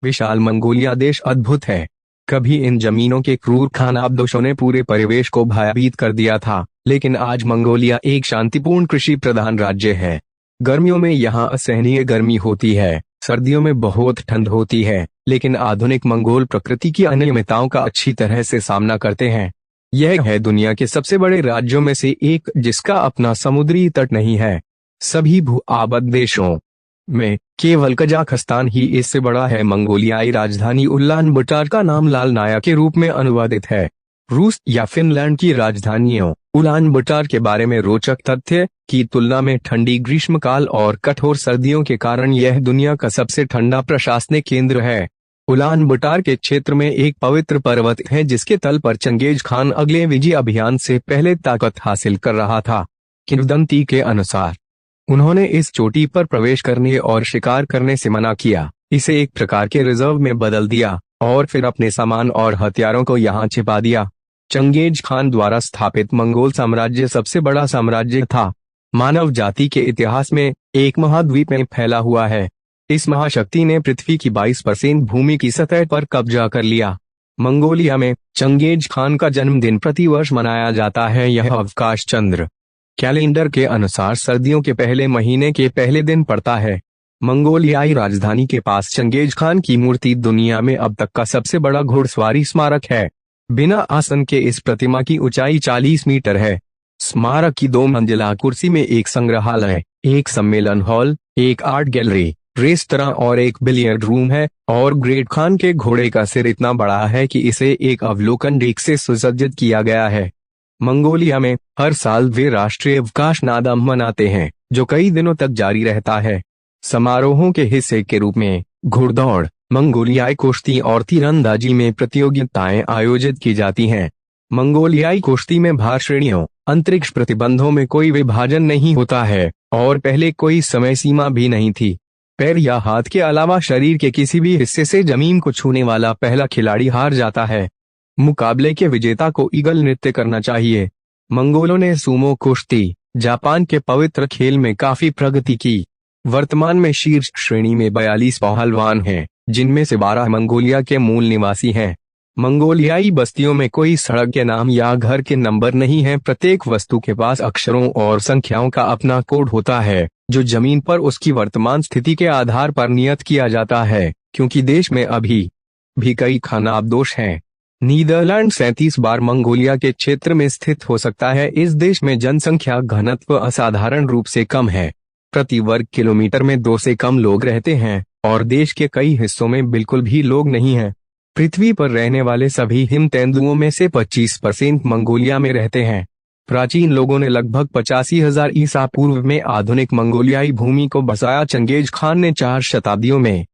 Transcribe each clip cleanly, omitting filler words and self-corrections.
विशाल Mongolia देश अद्भुत है। कभी इन जमीनों के क्रूर खानाबदोशों ने पूरे परिवेश को भयभीत कर दिया था, लेकिन आज मंगोलिया एक शांतिपूर्ण कृषि प्रधान राज्य है। गर्मियों में यहाँ असहनीय गर्मी होती है, सर्दियों में बहुत ठंड होती है, लेकिन आधुनिक मंगोल प्रकृति की अनियमितताओं का अच्छी तरह से सामना करते हैं। यह है दुनिया के सबसे बड़े राज्यों में से एक जिसका अपना समुद्री तट नहीं है। सभी भू-आबाद देशों में केवल कजाकिस्तान ही इससे बड़ा है। मंगोलियाई राजधानी उलान बटार का नाम लाल नाया के रूप में अनुवादित है। रूस या फिनलैंड की राजधानियों उलान बटार के बारे में रोचक तथ्य की तुलना में ठंडी ग्रीष्मकाल और कठोर सर्दियों के कारण यह दुनिया का सबसे ठंडा प्रशासनिक केंद्र है। उलान बटार के क्षेत्र में एक पवित्र पर्वत है जिसके तल पर चंगेज खान अगले विजय अभियान से पहले ताकत हासिल कर रहा था। किंवदंती के अनुसार उन्होंने इस चोटी पर प्रवेश करने और शिकार करने से मना किया, इसे एक प्रकार के रिजर्व में बदल दिया और फिर अपने सामान और हथियारों को यहाँ छिपा दिया। चंगेज खान द्वारा स्थापित मंगोल साम्राज्य सबसे बड़ा साम्राज्य था। मानव जाति के इतिहास में एक महाद्वीप में फैला हुआ है। इस महाशक्ति ने पृथ्वी की 22% भूमि की सतह पर कब्जा कर लिया। मंगोलिया में चंगेज खान का जन्मदिन प्रतिवर्ष मनाया जाता है। यह अवकाश चंद्र कैलेंडर के अनुसार सर्दियों के पहले महीने के पहले दिन पड़ता है। मंगोलियाई राजधानी के पास चंगेज खान की मूर्ति दुनिया में अब तक का सबसे बड़ा घुड़सवारी स्मारक है। बिना आसन के इस प्रतिमा की ऊंचाई 40 मीटर है। स्मारक की 2 मंजिला कुर्सी में एक संग्रहालय, एक सम्मेलन हॉल, एक आर्ट गैलरी, रेस्तरां और एक बिलियर्ड रूम है। और ग्रेट खान के घोड़े का सिर इतना बड़ा है कि इसे एक अवलोकन डेक से सुसज्जित किया गया है। मंगोलिया में हर साल वे राष्ट्रीय अवकाश नादम मनाते हैं जो कई दिनों तक जारी रहता है। समारोहों के हिस्से के रूप में घुड़दौड़, मंगोलियाई कुश्ती और तीरंदाजी में प्रतियोगिताएं आयोजित की जाती हैं। मंगोलियाई कुश्ती में भार श्रेणियों, अंतरिक्ष प्रतिबंधों में कोई विभाजन नहीं होता है और पहले कोई समय सीमा भी नहीं थी। पैर या हाथ के अलावा शरीर के किसी भी हिस्से से जमीन को छूने वाला पहला खिलाड़ी हार जाता है। मुकाबले के विजेता को ईगल नृत्य करना चाहिए। मंगोलों ने सूमो कुश्ती, जापान के पवित्र खेल में काफी प्रगति की। वर्तमान में शीर्ष श्रेणी में 42 पहलवान हैं, जिनमें से 12 मंगोलिया के मूल निवासी हैं। मंगोलियाई बस्तियों में कोई सड़क के नाम या घर के नंबर नहीं है। प्रत्येक वस्तु के पास अक्षरों और संख्याओं का अपना कोड होता है, जो जमीन पर उसकी वर्तमान स्थिति के आधार पर नियत किया जाता है। क्योंकि देश में अभी भी कई खानाबदोश हैं, नीदरलैंड 37 बार मंगोलिया के क्षेत्र में स्थित हो सकता है। इस देश में जनसंख्या घनत्व असाधारण रूप से कम है। प्रति वर्ग किलोमीटर में 2 से कम लोग रहते हैं और देश के कई हिस्सों में बिल्कुल भी लोग नहीं हैं। पृथ्वी पर रहने वाले सभी हिम तेंदुओं में से 25% मंगोलिया में रहते हैं। प्राचीन लोगों ने लगभग 85,000 ईसा पूर्व में आधुनिक मंगोलियाई भूमि को बसाया। चंगेज खान ने 4 शताब्दियों में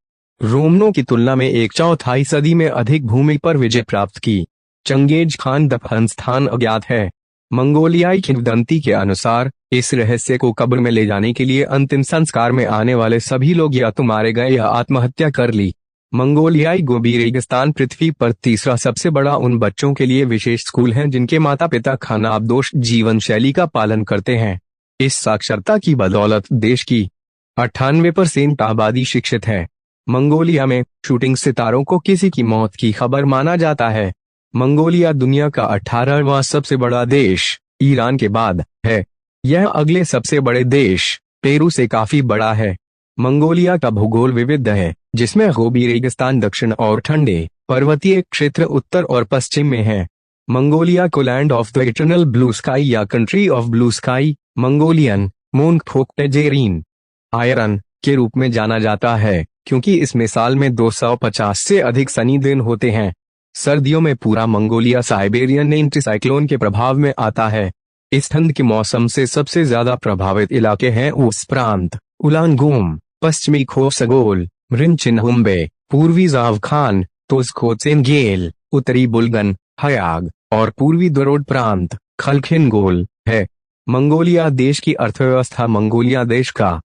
रोमनों की तुलना में 1/4 सदी में अधिक भूमि पर विजय प्राप्त की। चंगेज खान दफन स्थान अज्ञात है। मंगोलियाई किंवदंती के अनुसार इस रहस्य को कब्र में ले जाने के लिए अंतिम संस्कार में आने वाले सभी लोग या तो मारे गए या आत्महत्या कर ली। मंगोलियाई गोबी रेगिस्तान पृथ्वी पर तीसरा सबसे बड़ा उन बच्चों के लिए विशेष स्कूल है जिनके माता पिता खानाबदोश जीवन शैली का पालन करते हैं। इस साक्षरता की बदौलत देश की 98% आबादी शिक्षित है। मंगोलिया में शूटिंग सितारों को किसी की मौत की खबर माना जाता है। मंगोलिया दुनिया का 18वां सबसे बड़ा देश ईरान के बाद है। यह अगले सबसे बड़े देश पेरू से काफी बड़ा है। मंगोलिया का भूगोल विविध है, जिसमें गोबी रेगिस्तान दक्षिण और ठंडे पर्वतीय क्षेत्र उत्तर और पश्चिम में है। मंगोलिया को land of the eternal blue sky या country of blue sky, Mongolian मोंगफोकटेजेरिन आयरन के रूप में जाना जाता है, क्योंकि इसमें साल में 250 से अधिक सनी दिन होते हैं। सर्दियों में पूरा मंगोलिया साइबेरियन एंटीसाइक्लोन के प्रभाव में आता है। इस ठंड के मौसम से सबसे ज्यादा प्रभावित इलाके हैं ऊस प्रांत, उलानगोम, पश्चिमी खोसगोल, रिनचिनहुम्बे, पूर्वी जावखान, तोजखोत्सेनगेल, उत्तरी बुल्गन, हयाग और पूर्वी दरोड प्रांत खलखिनगोल है। मंगोलिया देश की अर्थव्यवस्था मंगोलिया देश का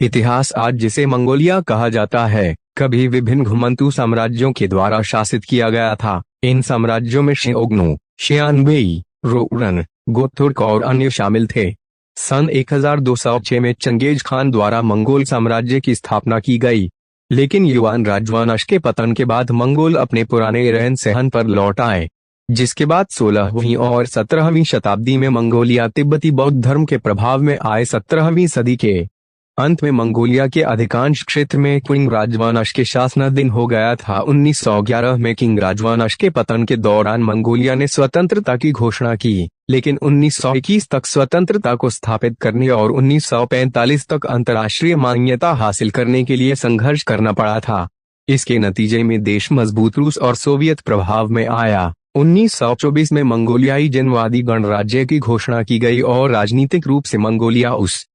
इतिहास आज जिसे मंगोलिया कहा जाता है, कभी विभिन्न घुमंतू साम्राज्यों के द्वारा शासित किया गया था। इन साम्राज्यों में शेओग्नु, शियानबेई, रोउरन, गोतुर्क और अन्य शामिल थे। सन 1206 में चंगेज खान द्वारा मंगोल साम्राज्य की स्थापना की गई। लेकिन युवान राजवंश के पतन के बाद मंगोल अपने पुराने रहन सहन पर लौट आए, जिसके बाद 16वीं और 17वीं शताब्दी में मंगोलिया तिब्बती बौद्ध धर्म के प्रभाव में आए। 17वीं सदी के अंत में मंगोलिया के अधिकांश क्षेत्र में क्विंग राजवंश के शासनाधीन हो गया था। 1911 में किंग राजवंश के पतन के दौरान मंगोलिया ने स्वतंत्रता की घोषणा की, लेकिन 1921 तक स्वतंत्रता को स्थापित करने और 1945 तक अंतर्राष्ट्रीय मान्यता हासिल करने के लिए संघर्ष करना पड़ा था। इसके नतीजे में देश मजबूत रूस और सोवियत प्रभाव में आया। 1924 में मंगोलियाई जनवादी गणराज्य की घोषणा की गई और राजनीतिक रूप से मंगोलिया उस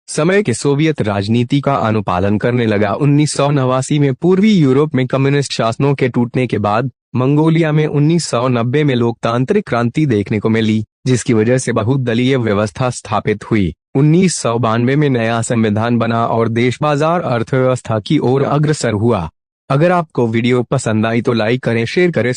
समय के सोवियत राजनीति का अनुपालन करने लगा। 1989 में पूर्वी यूरोप में कम्युनिस्ट शासनों के टूटने के बाद मंगोलिया में 1990 में लोकतांत्रिक क्रांति देखने को मिली, जिसकी वजह से बहुदलीय व्यवस्था स्थापित हुई। 1992 में नया संविधान बना और देश बाजार अर्थव्यवस्था की ओर अग्रसर हुआ। अगर आपको वीडियो पसंद आई तो लाइक करें, शेयर करें।